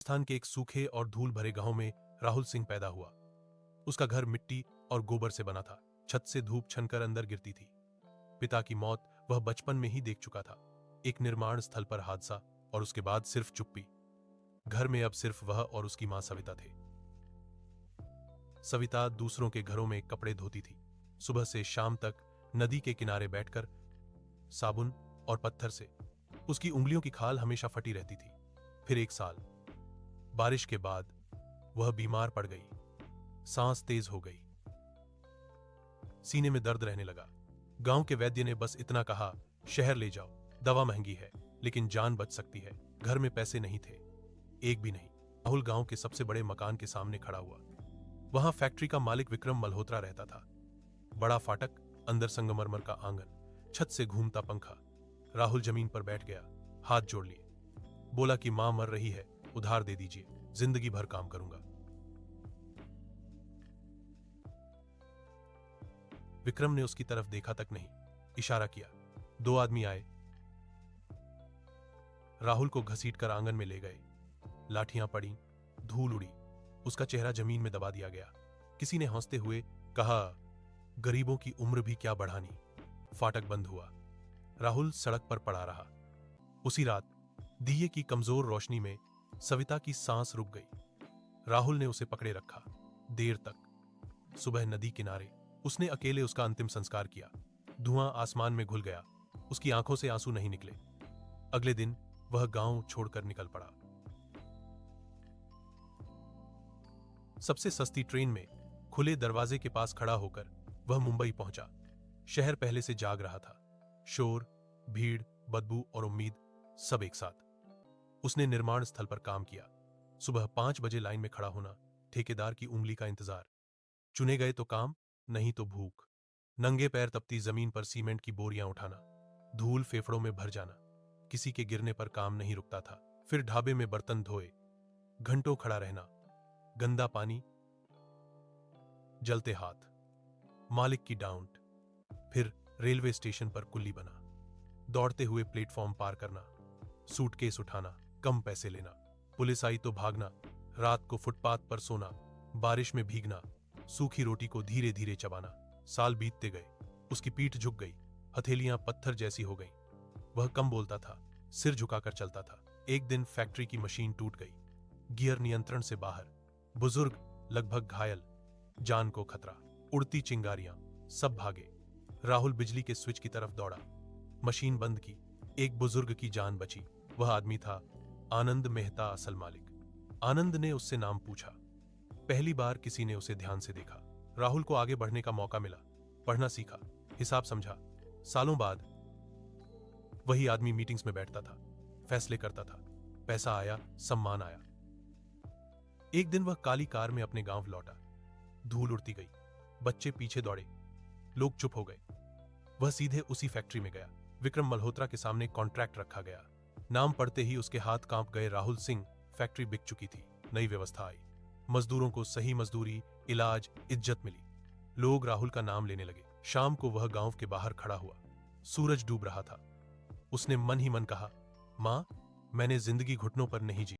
राजस्थान के एक सूखे और धूल भरे गांव में राहुल सिंह पैदा हुआ। उसका घर मिट्टी और गोबर से बना था। छत से धूप छनकर अंदर गिरती थी। पिता की मौत वह बचपन में ही देख चुका था। एक निर्माण स्थल पर हादसा और उसके बाद सिर्फ चुप्पी। घर में अब सिर्फ वह और उसकी मां सविता थे। सविता दूसरों के घरों में कपड़े धोती थी। सुबह से शाम तक नदी के किनारे बैठकर साबुन और पत्थर से उसकी उंगलियों की खाल हमेशा फटी रहती थी। फिर एक साल बारिश के बाद वह बीमार पड़ गई। सांस तेज हो गई, सीने में दर्द रहने लगा। गांव के वैद्य ने बस इतना कहा, शहर ले जाओ, दवा महंगी है लेकिन जान बच सकती है। घर में पैसे नहीं थे, एक भी नहीं। राहुल गांव के सबसे बड़े मकान के सामने खड़ा हुआ। वहां फैक्ट्री का मालिक विक्रम मल्होत्रा रहता था। बड़ा फाटक, अंदर संगमरमर का आंगन, छत से घूमता पंखा। राहुल जमीन पर बैठ गया, हाथ जोड़ लिए। बोला कि मां मर रही है, उधार दे दीजिए, जिंदगी भर काम करूंगा। विक्रम ने उसकी तरफ देखा तक नहीं, इशारा किया। दो आदमी आए, राहुल को घसीटकर आंगन में ले गए। लाठियां पड़ी, धूल उड़ी, उसका चेहरा जमीन में दबा दिया गया। किसी ने हंसते हुए कहा, गरीबों की उम्र भी क्या बढ़ानी। फाटक बंद हुआ। राहुल सड़क पर पड़ा रहा। उसी रात दिए की कमजोर रोशनी में सविता की सांस रुक गई। राहुल ने उसे पकड़े रखा देर तक। सुबह नदी किनारे उसने अकेले उसका अंतिम संस्कार किया। धुआं आसमान में घुल गया, उसकी आंखों से आंसू नहीं निकले। अगले दिन वह गांव छोड़कर निकल पड़ा। सबसे सस्ती ट्रेन में खुले दरवाजे के पास खड़ा होकर वह मुंबई पहुंचा। शहर पहले से जाग रहा था। शोर, भीड़, बदबू और उम्मीद, सब एक साथ। उसने निर्माण स्थल पर काम किया। सुबह 5 बजे लाइन में खड़ा होना, ठेकेदार की उंगली का इंतजार। चुने गए तो काम, नहीं तो भूख। नंगे पैर तपती जमीन पर सीमेंट की बोरियां उठाना, धूल फेफड़ों में भर जाना। किसी के गिरने पर काम नहीं रुकता था। फिर ढाबे में बर्तन धोए, घंटों खड़ा रहना, गंदा पानी, जलते हाथ, मालिक की डांट। फिर रेलवे स्टेशन पर कुल्ली बना, दौड़ते हुए प्लेटफॉर्म पार करना, सूटकेस उठाना, कम पैसे लेना। पुलिस आई तो भागना, रात को फुटपाथ पर सोना, बारिश में भीगना, सूखी रोटी को धीरे धीरे चबाना। साल बीतते गए, उसकी पीठ झुक गई, हथेलियां पत्थर जैसी हो गईं। वह कम बोलता था, सिर झुकाकर चलता था। एक दिन फैक्ट्री की मशीन टूट गई, गियर नियंत्रण से बाहर, बुजुर्ग लगभग घायल, जान को खतरा, उड़ती चिंगारियां, सब भागे। राहुल बिजली के स्विच की तरफ दौड़ा, मशीन बंद की, एक बुजुर्ग की जान बची। वह आदमी था आनंद मेहता, असल मालिक। आनंद ने उससे नाम पूछा। पहली बार किसी ने उसे ध्यान से देखा। राहुल को आगे बढ़ने का मौका मिला, पढ़ना सीखा, हिसाब समझा। सालों बाद वही आदमी मीटिंग्स में बैठता था, फैसले करता था। पैसा आया, सम्मान आया। एक दिन वह काली कार में अपने गांव लौटा। धूल उड़ती गई, बच्चे पीछे दौड़े, लोग चुप हो गए। वह सीधे उसी फैक्ट्री में गया। विक्रम मल्होत्रा के सामने कॉन्ट्रैक्ट रखा गया। नाम पढ़ते ही उसके हाथ कांप गए। राहुल सिंह। फैक्ट्री बिक चुकी थी, नई व्यवस्था आई। मजदूरों को सही मजदूरी, इलाज, इज्जत मिली। लोग राहुल का नाम लेने लगे। शाम को वह गांव के बाहर खड़ा हुआ। सूरज डूब रहा था। उसने मन ही मन कहा, मां, मैंने जिंदगी घुटनों पर नहीं जी।